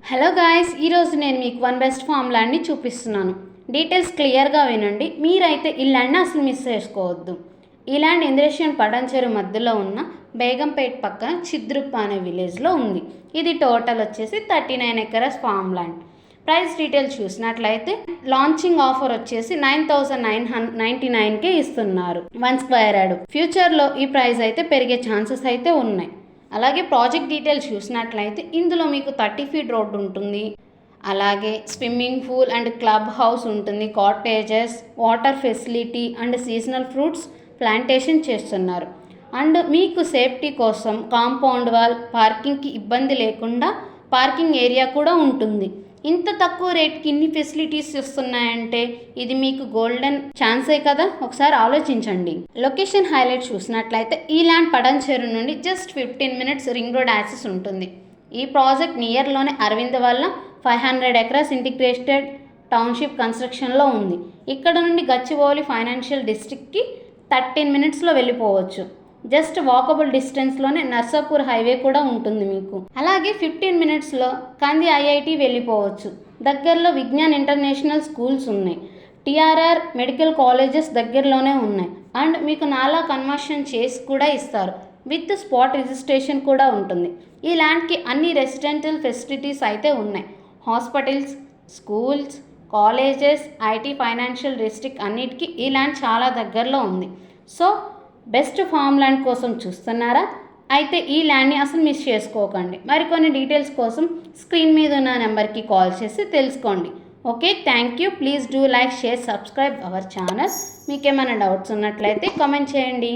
Hello guys, ఈరోజు నేను మీకు వన్ బెస్ట్ ఫామ్ ల్యాండ్ని చూపిస్తున్నాను. డీటెయిల్స్ క్లియర్గా వినండి. మీరైతే ఈ ల్యాండ్ని అసలు మిస్ చేసుకోవద్దు. ఈ ల్యాండ్ ఇంద్రేషన్ పడంచెరు మధ్యలో ఉన్న బేగంపేట్ పక్కన చిద్రుప్ప అనే విలేజ్లో ఉంది. ఇది టోటల్ వచ్చేసి 39 acres farm land. Price details చూసినట్లయితే లాంచింగ్ ఆఫర్ వచ్చేసి 9,999కే ఇస్తున్నారు 1 స్క్వేర్ యార్డ్. ఫ్యూచర్లో ఈ ప్రైస్ అయితే పెరిగే ఛాన్సెస్ అయితే ఉన్నాయి. అలాగే ప్రాజెక్ట్ డీటెయిల్స్ చూసినట్లయితే ఇందులో మీకు 30 ఫీట్ రోడ్డు ఉంటుంది. అలాగే swimming pool and club house ఉంటుంది, cottages, water facility and seasonal fruits plantation చేస్తున్నారు. అండ్ మీకు సేఫ్టీ కోసం కాంపౌండ్ వాల్, పార్కింగ్కి ఇబ్బంది లేకుండా పార్కింగ్ ఏరియా కూడా ఉంటుంది. ఇంత తక్కువ రేట్కి ఇన్ని ఫెసిలిటీస్ ఇస్తున్నాయంటే ఇది మీకు గోల్డెన్ ఛాన్సే కదా, ఒకసారి ఆలోచించండి. లొకేషన్ హైలైట్ చూసినట్లయితే ఈ ల్యాండ్ పడంచెరు నుండి just 15 minutes ring road access ఉంటుంది. ఈ ప్రాజెక్ట్ నియర్లోనే అరవింద్ వల్ల 500 ఎకరాస్ ఇంటిగ్రేటెడ్ టౌన్షిప్ కన్స్ట్రక్షన్లో ఉంది. ఇక్కడ నుండి గచ్చిబౌలి ఫైనాన్షియల్ డిస్ట్రిక్ట్కి 13 మినిట్స్లో వెళ్ళిపోవచ్చు. జస్ట్ వాకబుల్ డిస్టెన్స్లోనే నర్సాపూర్ హైవే కూడా ఉంటుంది మీకు. అలాగే 15 మినిట్స్లో కంది ఐఐటి వెళ్ళిపోవచ్చు. దగ్గరలో విజ్ఞాన్ ఇంటర్నేషనల్ స్కూల్స్ ఉన్నాయి. టిఆర్ఆర్ మెడికల్ కాలేజెస్ దగ్గరలోనే ఉన్నాయి. అండ్ మీకు నాలా కన్వర్షన్ చేసి కూడా ఇస్తారు. విత్ స్పాట్ రిజిస్ట్రేషన్ కూడా ఉంటుంది. ఈ ల్యాండ్కి అన్ని రెసిడెన్షియల్ ఫెసిలిటీస్ అయితే ఉన్నాయి. Hospitals, schools, colleges, IT, financial district అన్నిటికీ ఈ ల్యాండ్ చాలా దగ్గరలో ఉంది. సో బెస్ట్ ఫామ్ ల్యాండ్ కోసం చూస్తున్నారా? అయితే ఈ ల్యాండ్ని అసలు మిస్ చేసుకోకండి. మరికొన్ని డీటెయిల్స్ కోసం స్క్రీన్ మీద ఉన్న నెంబర్కి కాల్ చేసి తెలుసుకోండి. Okay, thank you. Please do like, share, subscribe our channel. మీకు ఏమైనా డౌట్స్ ఉన్నట్లయితే కామెంట్ చేయండి.